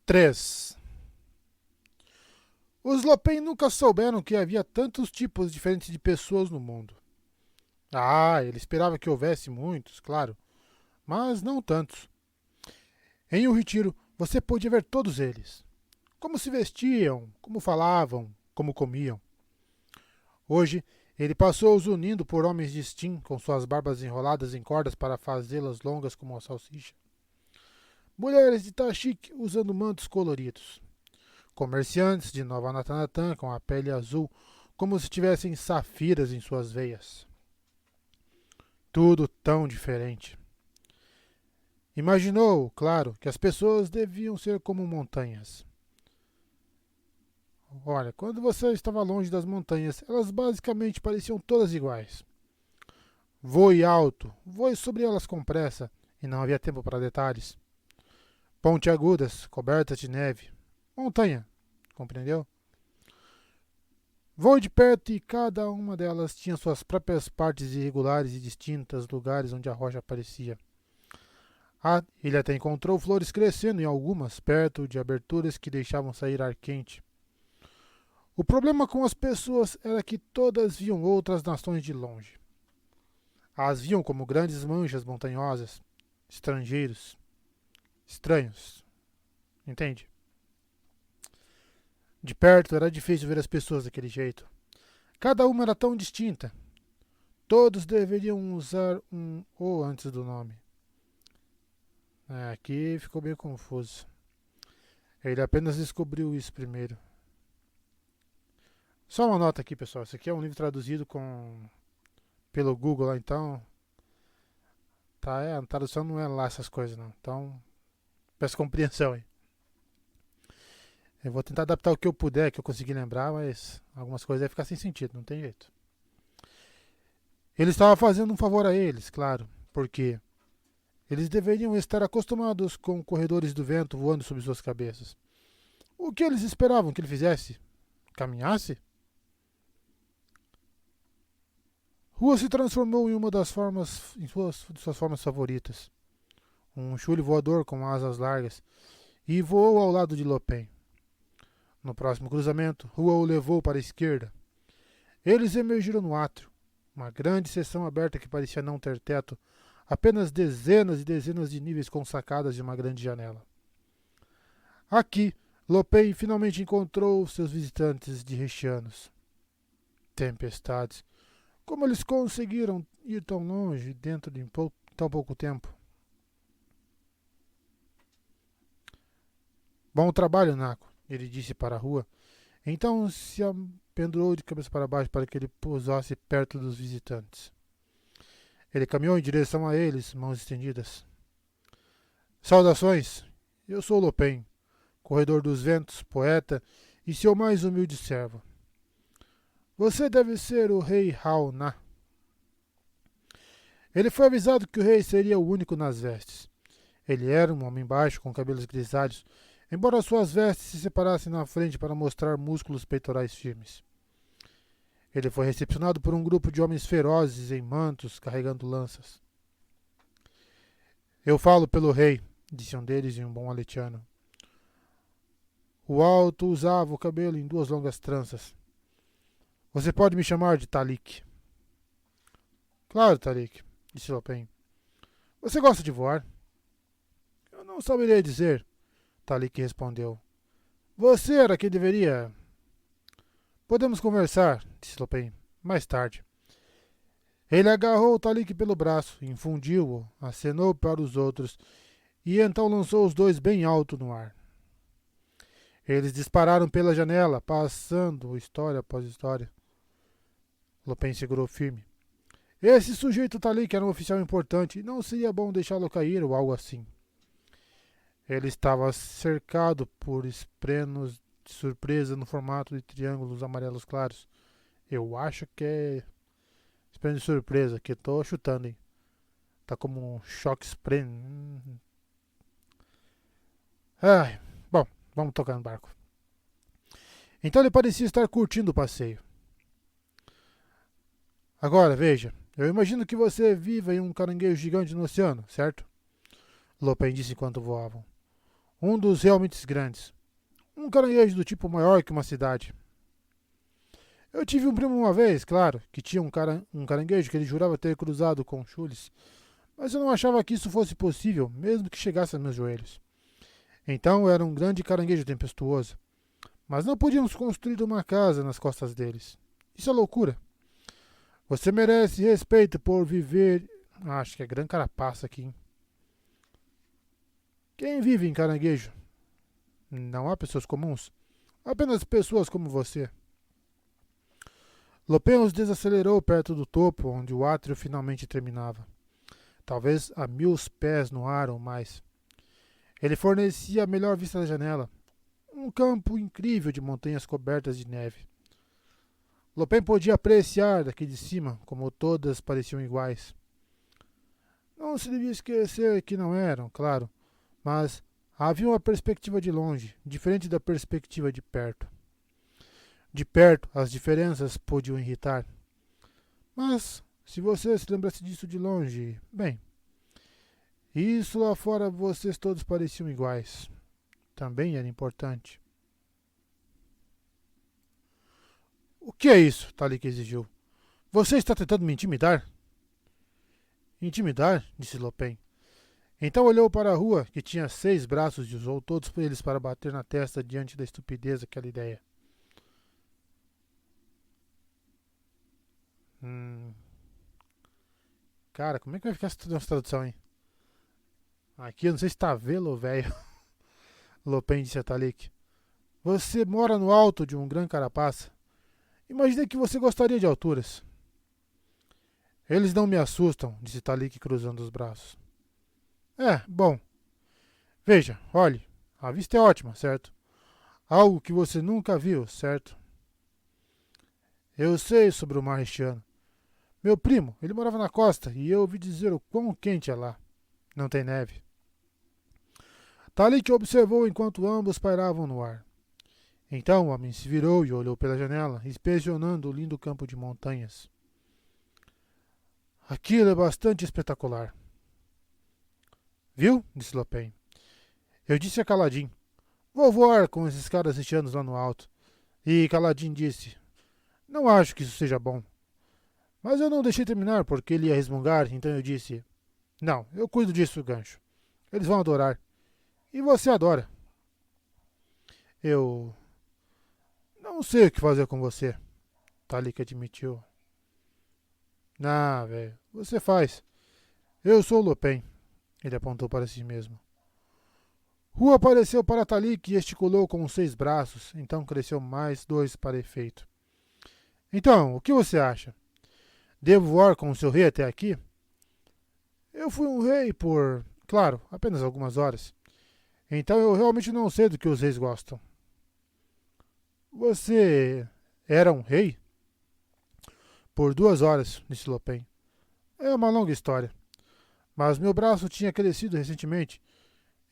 3. Os Lopen nunca souberam que havia tantos tipos diferentes de pessoas no mundo. Ele esperava que houvesse muitos, claro, mas não tantos. Em um retiro, você podia ver todos eles. Como se vestiam, como falavam, como comiam. Hoje, ele passou-os unindo por homens de Steam, com suas barbas enroladas em cordas para fazê-las longas como uma salsicha. Mulheres de Tashik usando mantos coloridos. Comerciantes de Nova Natanatã com a pele azul, como se tivessem safiras em suas veias. Tudo tão diferente. Imaginou, claro, que as pessoas deviam ser como montanhas. Olha, quando você estava longe das montanhas, elas basicamente pareciam todas iguais. Voe alto, voe sobre elas com pressa, e não havia tempo para detalhes. Pontiagudas, cobertas de neve. Montanha, compreendeu? Voe de perto e cada uma delas tinha suas próprias partes irregulares e distintas, lugares onde a rocha aparecia. Ele até encontrou flores crescendo em algumas, perto de aberturas que deixavam sair ar quente. O problema com as pessoas era que todas viam outras nações de longe. As viam como grandes manchas montanhosas, estrangeiros, estranhos. Entende? De perto era difícil ver as pessoas daquele jeito. Cada uma era tão distinta. Todos deveriam usar um O antes do nome. Aqui ficou meio confuso. Ele apenas descobriu isso primeiro. Só uma nota aqui, pessoal. Esse aqui é um livro traduzido pelo Google lá, então. A tradução não é lá essas coisas, não. Então, peço compreensão aí. Eu vou tentar adaptar o que eu puder, que eu conseguir lembrar, mas algumas coisas vai ficar sem sentido, não tem jeito. Ele estava fazendo um favor a eles, claro, porque eles deveriam estar acostumados com corredores do vento voando sobre suas cabeças. O que eles esperavam que ele fizesse? Caminhasse? Rua se transformou em uma das formas, de suas formas favoritas. Um chule voador com asas largas, e voou ao lado de Lopin. No próximo cruzamento, Rua o levou para a esquerda. Eles emergiram no átrio, uma grande seção aberta que parecia não ter teto, apenas dezenas e dezenas de níveis com sacadas de uma grande janela. Aqui, Lopin finalmente encontrou seus visitantes de Rechianos. Tempestades. Como eles conseguiram ir tão longe dentro de tão pouco tempo? Bom trabalho, Naco, ele disse para a rua. Então se pendurou de cabeça para baixo para que ele pousasse perto dos visitantes. Ele caminhou em direção a eles, mãos estendidas. Saudações! Eu sou Lopin, corredor dos ventos, poeta e seu mais humilde servo. Você deve ser o rei Hao-Na. Ele foi avisado que o rei seria o único nas vestes. Ele era um homem baixo, com cabelos grisalhos, embora suas vestes se separassem na frente para mostrar músculos peitorais firmes. Ele foi recepcionado por um grupo de homens ferozes em mantos, carregando lanças. Eu falo pelo rei, disse um deles em um bom aletiano. O alto usava o cabelo em duas longas tranças. Você pode me chamar de Talik. Claro, Talik, disse Lopin. Você gosta de voar? Eu não saberia dizer, Talik respondeu. Você era quem deveria. Podemos conversar, disse Lopin, mais tarde. Ele agarrou Talik pelo braço, infundiu-o, acenou para os outros e então lançou os dois bem alto no ar. Eles dispararam pela janela, passando história após história. Lopin segurou firme. Esse sujeito Talik era um oficial importante e não seria bom deixá-lo cair ou algo assim. Ele estava cercado por esprenos de surpresa no formato de triângulos amarelos claros. Eu acho que é espreno de surpresa, que estou chutando, hein? Tá como um choque espreno. Bom, vamos tocar no barco. Então ele parecia estar curtindo o passeio. Agora, veja, eu imagino que você viva em um caranguejo gigante no oceano, certo? Lopin disse enquanto voavam. Um dos realmente grandes. Um caranguejo do tipo maior que uma cidade. Eu tive um primo uma vez, claro, que tinha um caranguejo que ele jurava ter cruzado com chules, mas eu não achava que isso fosse possível, mesmo que chegasse aos meus joelhos. Então era um grande caranguejo tempestuoso, mas não podíamos construir uma casa nas costas deles. Isso é loucura. Você merece respeito por viver. Acho que é grande carapaça aqui, hein? Quem vive em caranguejo? Não há pessoas comuns. Apenas pessoas como você. Lopen os desacelerou perto do topo, onde o átrio finalmente terminava. Talvez a 1000 pés no ar ou mais. Ele fornecia a melhor vista da janela. Um campo incrível de montanhas cobertas de neve. Lopen podia apreciar daqui de cima como todas pareciam iguais. Não se devia esquecer que não eram, claro, mas havia uma perspectiva de longe, diferente da perspectiva de perto. De perto, as diferenças podiam irritar. Mas, se você se lembrasse disso de longe, bem, isso lá fora vocês todos pareciam iguais. Também era importante. O que é isso? Talik exigiu. Você está tentando me intimidar? Intimidar? Disse Lopen. Então olhou para a rua, que tinha 6 braços, e usou todos eles para bater na testa diante da estupidez daquela ideia. Cara, como é que vai ficar essa tradução, hein? Aqui eu não sei se tá velo ou velho. Lopen disse a Talik. Você mora no alto de um grande carapaça. Imaginei que você gostaria de alturas. Eles não me assustam, disse Talik cruzando os braços. Bom. Veja, olhe. A vista é ótima, certo? Algo que você nunca viu, certo? Eu sei sobre o mar haitiano. Meu primo, ele morava na costa e eu ouvi dizer o quão quente é lá. Não tem neve. Talik observou enquanto ambos pairavam no ar. Então o homem se virou e olhou pela janela, inspecionando o lindo campo de montanhas. Aquilo é bastante espetacular. Viu? Disse Lopen. Eu disse a Caladim. Vou voar com esses caras haitianos lá no alto. E Caladim disse. Não acho que isso seja bom. Mas eu não deixei terminar porque ele ia resmungar, então eu disse. Não, eu cuido disso, gancho. Eles vão adorar. E você adora. Eu não sei o que fazer com você, Talik admitiu. Velho, você faz. Eu sou o Lopen. Ele apontou para si mesmo. Rua apareceu para Talik e gesticulou com os 6 braços, então cresceu mais 2 para efeito. Então, o que você acha? Devo voar com o seu rei até aqui? Eu fui um rei por, claro, apenas algumas horas. Então eu realmente não sei do que os reis gostam. Você era um rei? Por 2 horas, disse Lopen. É uma longa história. Mas meu braço tinha crescido recentemente.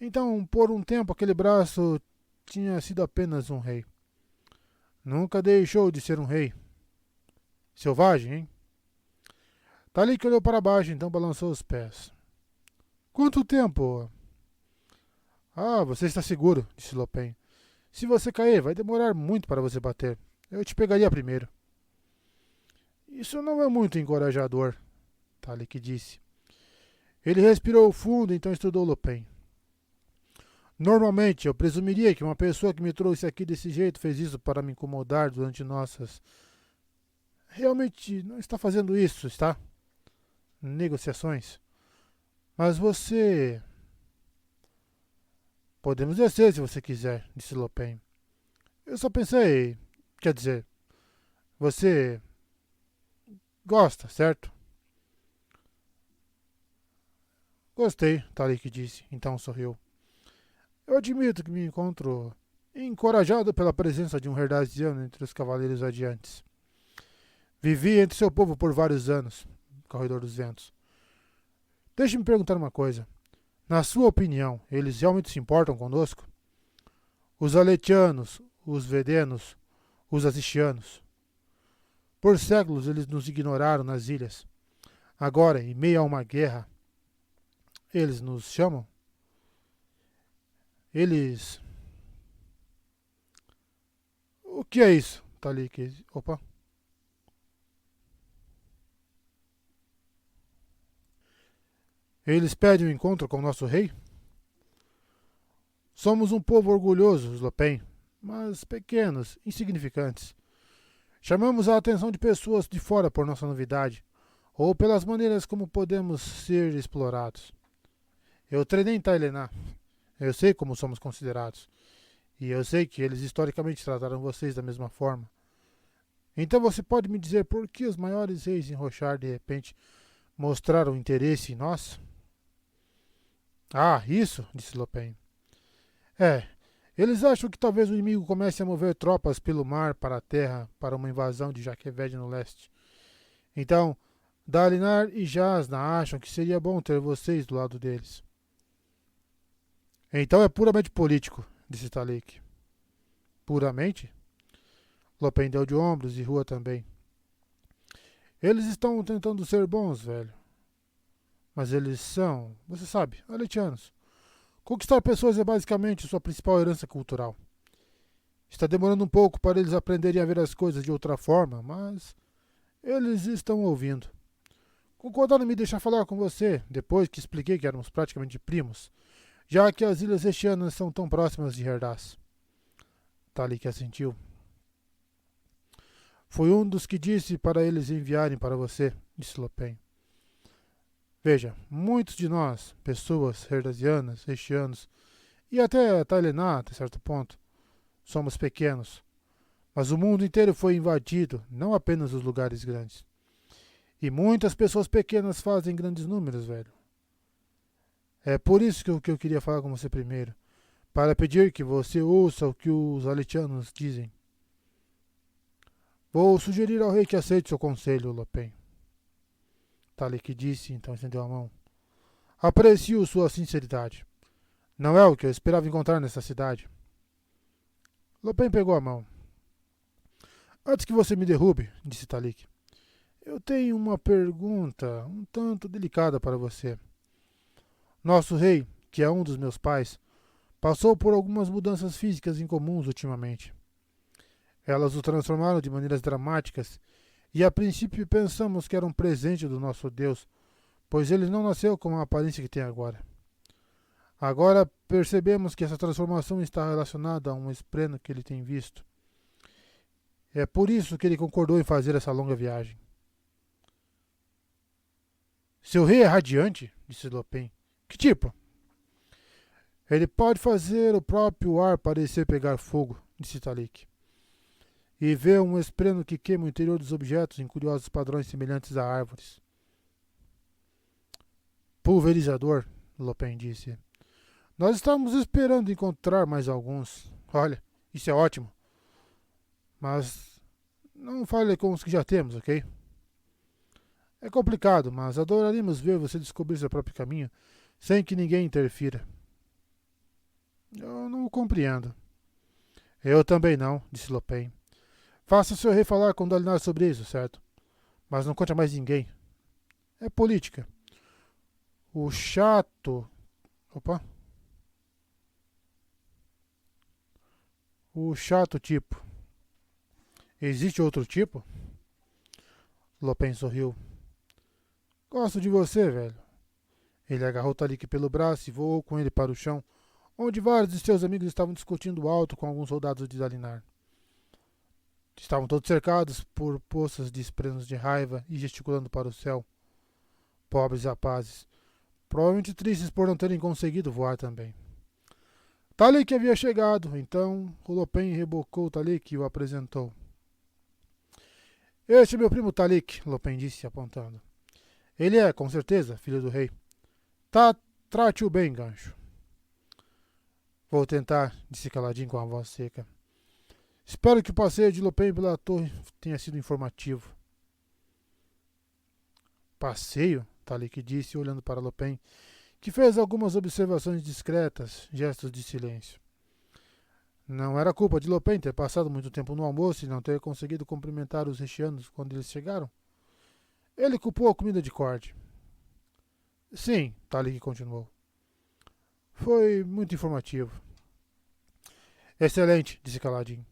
Então, por um tempo, aquele braço tinha sido apenas um rei. Nunca deixou de ser um rei. Selvagem, hein? Talik olhou para baixo, então balançou os pés. Quanto tempo? Você está seguro, disse Lopen. Se você cair, vai demorar muito para você bater. Eu te pegaria primeiro. Isso não é muito encorajador, Talik disse. Ele respirou fundo, então estudou Lopen. Normalmente, eu presumiria que uma pessoa que me trouxe aqui desse jeito fez isso para me incomodar durante nossas... Realmente não está fazendo isso, está? Negociações. Mas você... Podemos descer se você quiser, disse Lopen. Eu só pensei... Quer dizer... Você... Gosta, certo? Gostei, Talik disse, então sorriu. Eu admito que me encontro encorajado pela presença de um herdaziano entre os cavaleiros adiantes. Vivi entre seu povo por vários anos, Corredor dos Ventos. Deixe-me perguntar uma coisa. Na sua opinião, eles realmente se importam conosco? Os aletianos, os vedenos, os azichianos. Por séculos eles nos ignoraram nas ilhas. Agora, em meio a uma guerra, eles nos chamam? Eles... O que é isso, Talik? Opa. Eles pedem um encontro com o nosso rei? Somos um povo orgulhoso, Slopen, mas pequenos, insignificantes. Chamamos a atenção de pessoas de fora por nossa novidade, ou pelas maneiras como podemos ser explorados. Eu treinei em Tailená. Eu sei como somos considerados. E eu sei que eles historicamente trataram vocês da mesma forma. Então você pode me dizer por que os maiores reis em Rochar de repente mostraram interesse em nós? Ah, isso, disse Lopen. É, eles acham que talvez o inimigo comece a mover tropas pelo mar para a terra para uma invasão de Jaqueved no leste. Então, Dalinar e Jasna acham que seria bom ter vocês do lado deles. Então é puramente político, disse Talik. Puramente? Lopen deu de ombros e Rua também. Eles estão tentando ser bons, velho. Mas eles são, você sabe, aletianos. Conquistar pessoas é basicamente sua principal herança cultural. Está demorando um pouco para eles aprenderem a ver as coisas de outra forma, mas eles estão ouvindo. Concordaram em me deixar falar com você, depois que expliquei que éramos praticamente primos, já que as ilhas Estianas são tão próximas de Herdas. Talik assentiu. Foi um dos que disse para eles enviarem para você, disse Lopen. Veja, muitos de nós, pessoas herdasianas, estianos e até Tailená, até certo ponto, somos pequenos. Mas o mundo inteiro foi invadido, não apenas os lugares grandes. E muitas pessoas pequenas fazem grandes números, velho. É por isso que eu queria falar com você primeiro, para pedir que você ouça o que os aletianos dizem. Vou sugerir ao rei que aceite seu conselho, Lopen. Talik disse, então estendeu a mão. Aprecio sua sinceridade. Não é o que eu esperava encontrar nessa cidade. Lopen pegou a mão. Antes que você me derrube, disse Talik, eu tenho uma pergunta um tanto delicada para você. Nosso rei, que é um dos meus pais, passou por algumas mudanças físicas incomuns ultimamente. Elas o transformaram de maneiras dramáticas e a princípio pensamos que era um presente do nosso Deus, pois ele não nasceu com a aparência que tem agora. Agora percebemos que essa transformação está relacionada a um espleno que ele tem visto. É por isso que ele concordou em fazer essa longa viagem. Seu rei é radiante? Disse Lopen. Que tipo? Ele pode fazer o próprio ar parecer pegar fogo, disse Talik. E vê um espleno que queima o interior dos objetos em curiosos padrões semelhantes a árvores. Pulverizador, Lopen disse. Nós estamos esperando encontrar mais alguns. Olha, isso é ótimo. Mas não fale com os que já temos, ok? É complicado, mas adoraríamos ver você descobrir seu próprio caminho sem que ninguém interfira. Eu não o compreendo. Eu também não, disse Lopen. Faça seu rei falar com Dalinar sobre isso, certo? Mas não conte a mais ninguém. É política. O chato... Opa. O chato tipo. Existe outro tipo? Lopen sorriu. Gosto de você, velho. Ele agarrou Talik pelo braço e voou com ele para o chão, onde vários de seus amigos estavam discutindo alto com alguns soldados de Dalinar. Estavam todos cercados por poças de esprenos de raiva e gesticulando para o céu. Pobres rapazes, provavelmente tristes por não terem conseguido voar também. Talik havia chegado, então Lopen rebocou Talik e o apresentou. Este é meu primo Talik, Lopen disse, apontando. Ele é, com certeza, filho do rei. Trate-o bem, gancho. Vou tentar, disse Caladinho com a voz seca. Espero que o passeio de Lopen pela torre tenha sido informativo. Passeio? Talik disse, olhando para Lopen, que fez algumas observações discretas, gestos de silêncio. Não era culpa de Lopen ter passado muito tempo no almoço e não ter conseguido cumprimentar os rechianos quando eles chegaram. Ele culpou a comida de Cord. Sim, Talik continuou. Foi muito informativo. Excelente, disse Kaladin.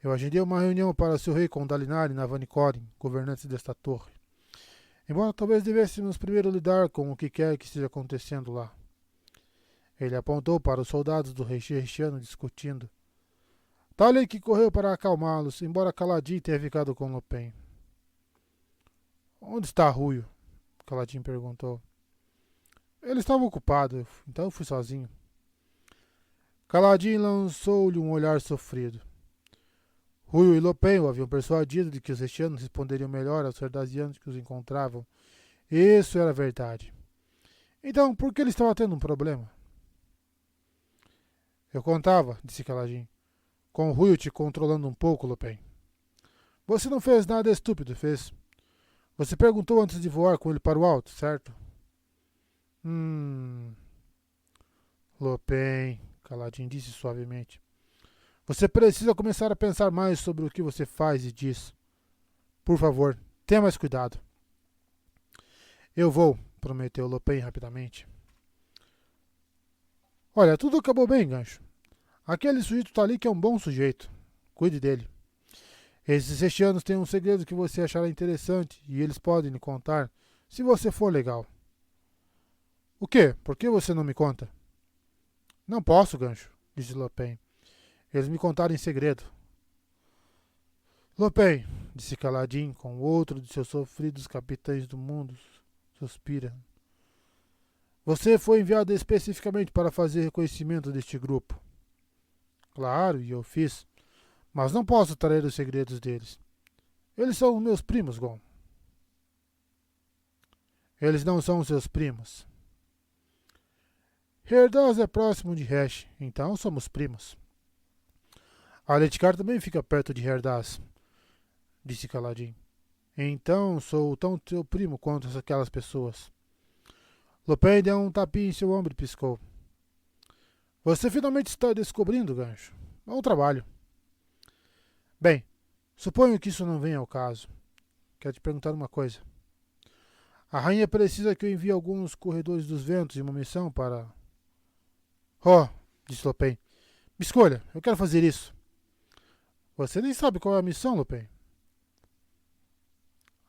Eu agendei uma reunião para seu rei com Dalinari e Navanicorin, governantes desta torre. Embora talvez devêssemos primeiro lidar com o que quer que esteja acontecendo lá. Ele apontou para os soldados do rei Xerxiano discutindo. Talik correu para acalmá-los, embora Kaladin tenha ficado com Lopen. Onde está Ruio? Kaladin perguntou. Ele estava ocupado, então eu fui sozinho. Kaladin lançou-lhe um olhar sofrido. Ruio e Lopen o haviam persuadido de que os Xerxianos responderiam melhor aos Cardassianos que os encontravam. Isso era verdade. Então, por que ele estava tendo um problema? Eu contava, disse Kaladin, com o Ruio te controlando um pouco, Lopen. Você não fez nada estúpido, fez? Você perguntou antes de voar com ele para o alto, certo? Lopen, Kaladin disse suavemente. Você precisa começar a pensar mais sobre o que você faz e diz. Por favor, tenha mais cuidado. Eu vou, prometeu Lopen rapidamente. Olha, tudo acabou bem, Gancho. Aquele sujeito tá ali que é um bom sujeito. Cuide dele. Esses Xerxianos têm um segredo que você achará interessante e eles podem lhe contar, se você for legal. O quê? Por que você não me conta? Não posso, Gancho, disse Lopen. Eles me contaram em segredo. Lopen, disse Kaladin, com outro de seus sofridos capitães do mundo, suspira. Você foi enviado especificamente para fazer reconhecimento deste grupo. Claro, e eu fiz. Mas não posso trair os segredos deles. Eles são meus primos, Gon. Eles não são seus primos. Herdaz é próximo de Hesh, então somos primos. Aletkar também fica perto de Herdaz, disse Kaladin. Então sou tão teu primo quanto aquelas pessoas. Lopen deu um tapinha em seu ombro e piscou. Você finalmente está descobrindo, Gancho. Bom trabalho. Bem, suponho que isso não venha ao caso. Quero te perguntar uma coisa. A rainha precisa que eu envie alguns corredores dos ventos em uma missão para... Oh, disse Lopen. Me escolha, eu quero fazer isso. Você nem sabe qual é a missão, Lopen.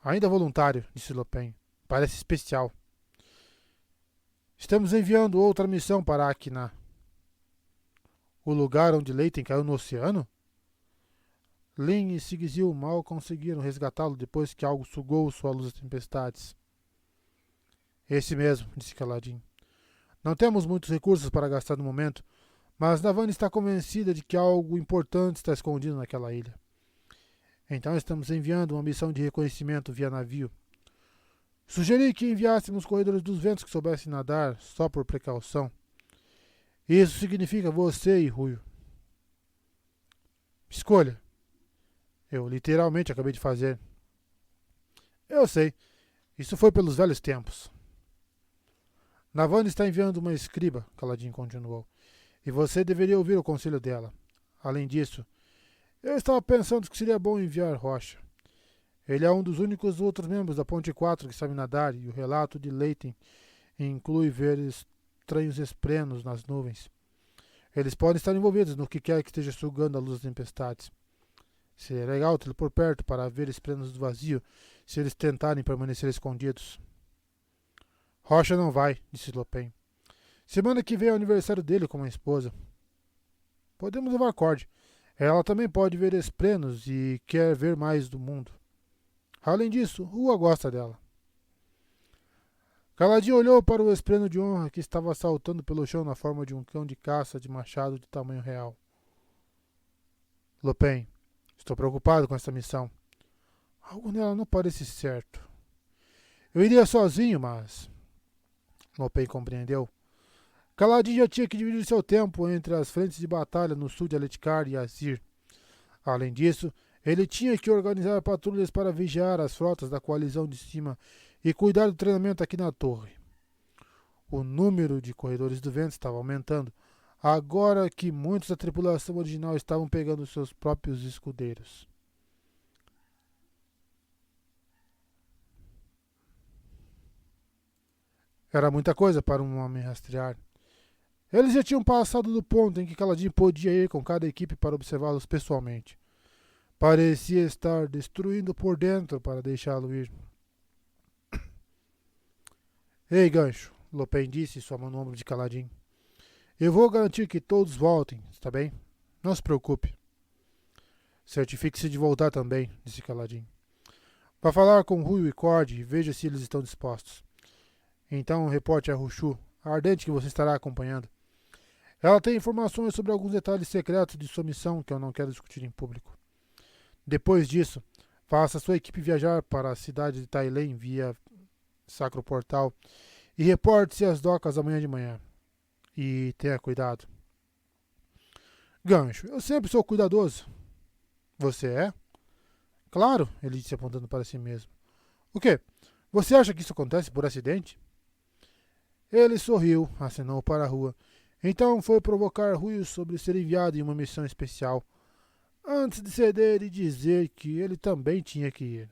Ainda voluntário, disse Lopen. Parece especial. Estamos enviando outra missão para Akiná. O lugar onde Leiten caiu no oceano? Lin e Sigizil mal conseguiram resgatá-lo depois que algo sugou sua luz das tempestades. Esse mesmo, disse Kaladin. Não temos muitos recursos para gastar no momento, mas Navani está convencida de que algo importante está escondido naquela ilha. Então estamos enviando uma missão de reconhecimento via navio. Sugeri que enviássemos corredores dos ventos que soubessem nadar, só por precaução. Isso significa você e Ruio. Escolha. Eu literalmente acabei de fazer. Eu sei. Isso foi pelos velhos tempos. Navani está enviando uma escriba, Kaladin continuou, e você deveria ouvir o conselho dela. Além disso, eu estava pensando que seria bom enviar Rocha. Ele é um dos únicos outros membros da Ponte 4 que sabe nadar, e o relato de Leiten inclui ver estranhos esprenos nas nuvens. Eles podem estar envolvidos no que quer que esteja sugando a luz das tempestades. Seria legal tê-lo por perto para ver esprenos do vazio se eles tentarem permanecer escondidos. Rocha não vai, disse Lopen. Semana que vem é o aniversário dele com a esposa. Podemos levar Cord. Ela também pode ver esprenos e quer ver mais do mundo. Além disso, Rua gosta dela. Kaladin olhou para o espreno de honra que estava saltando pelo chão na forma de um cão de caça de machado de tamanho real. Lopen, estou preocupado com essa missão. Algo nela não parece certo. Eu iria sozinho, mas... Lopen compreendeu. Kaladin já tinha que dividir seu tempo entre as frentes de batalha no sul de Aletkar e Azir. Além disso, ele tinha que organizar patrulhas para vigiar as frotas da coalizão de cima e cuidar do treinamento aqui na torre. O número de corredores do vento estava aumentando, agora que muitos da tripulação original estavam pegando seus próprios escudeiros. Era muita coisa para um homem rastrear. Eles já tinham passado do ponto em que Kaladin podia ir com cada equipe para observá-los pessoalmente. Parecia estar destruindo por dentro para deixá-lo ir. Ei, Gancho, Lopen disse, sua mão no ombro de Kaladin. Eu vou garantir que todos voltem, está bem? Não se preocupe. Certifique-se de voltar também, disse Kaladin. Vá falar com Rui e Cord e veja se eles estão dispostos. Então reporte a Rushu, a ardente que você estará acompanhando. Ela tem informações sobre alguns detalhes secretos de sua missão que eu não quero discutir em público. Depois disso, faça sua equipe viajar para a cidade de Tailen via Sacro Portal e reporte-se às docas amanhã de manhã. E tenha cuidado. Gancho, eu sempre sou cuidadoso. Você é? Claro, ele disse apontando para si mesmo. O quê? Você acha que isso acontece por acidente? Ele sorriu, acenou para a rua. Então foi provocar Rui sobre ser enviado em uma missão especial, antes de ceder e dizer que ele também tinha que ir.